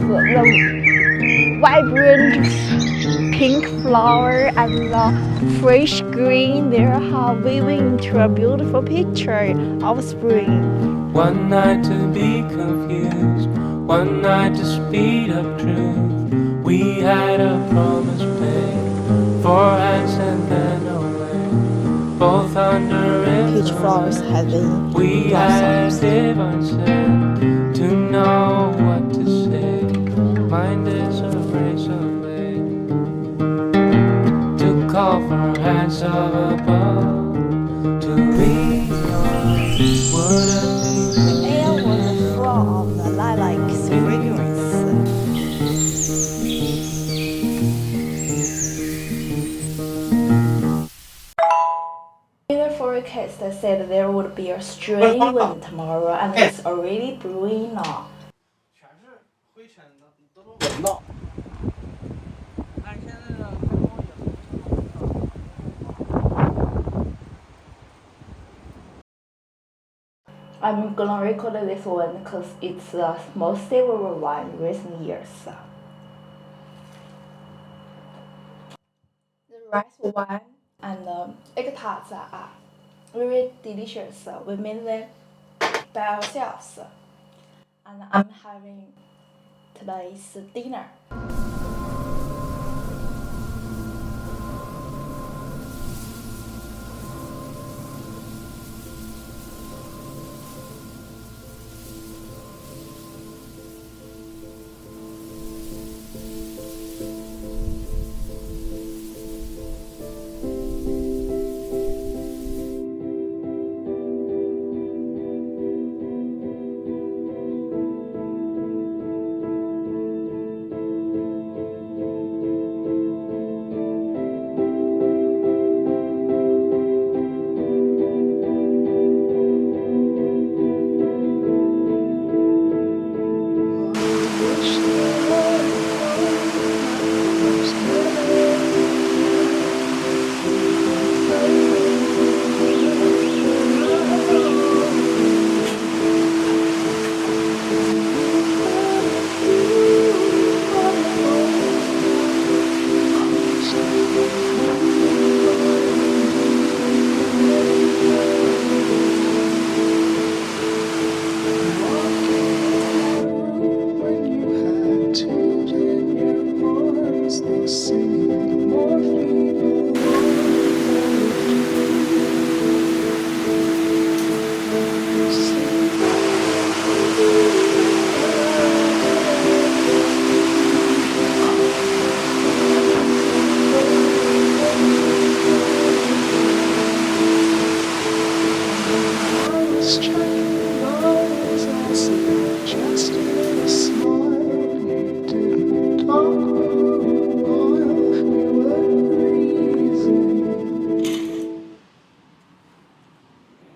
the vibrant pink flower and the fresh green. They are weaving into a beautiful picture of spring. One night to be confused, one night to speed up truth. We had a promise made, 4 hands and then away, both under Peach flowers have been we had blossoms. divine sense to know what to say. Mind is a razor blade to call for hands of above to read wouldn't The air was full of the lilac fragrance. Weather forecast said there would be a strong wind tomorrow, and it's already brewing now. I'm gonna record this one because it's the most favorite one in recent years. The rice wine and egg tarts are very delicious. We made them by ourselves, and I'm having today's dinner.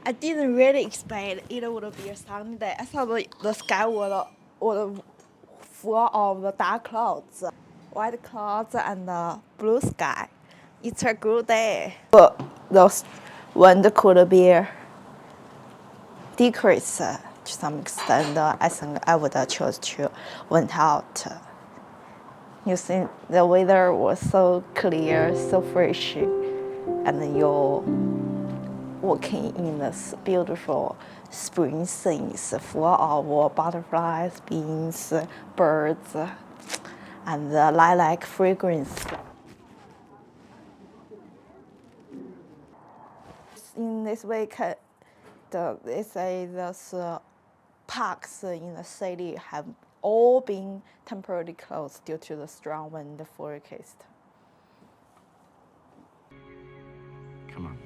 I didn't really expect it would be a sunny day. I thought the sky would full of the dark clouds, white clouds and blue sky. It's a good day. But the wind could be decreased to some extent. I think I would choose to went out. You see, the weather was so clear, so fresh, and you're walking in this beautiful spring scenes full of butterflies, bees, birds, and the lilac fragrance. In this week, they say those parks in the city have all been temporarily closed due to the strong wind forecast. Come on.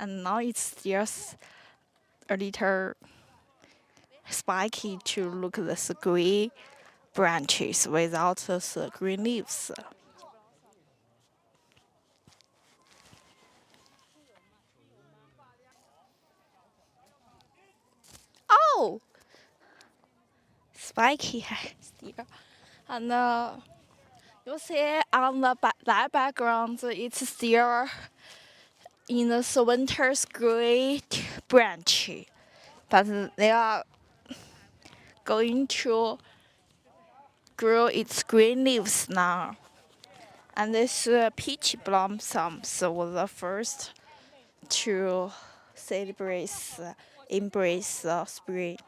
and now it's still a little spiky to look at the green branches without the green leaves. Oh, spiky still, and you see on the that background, it's still in the winter's gray branch, but they are going to grow its green leaves now. And this peach blossoms was the first to celebrate, embrace spring.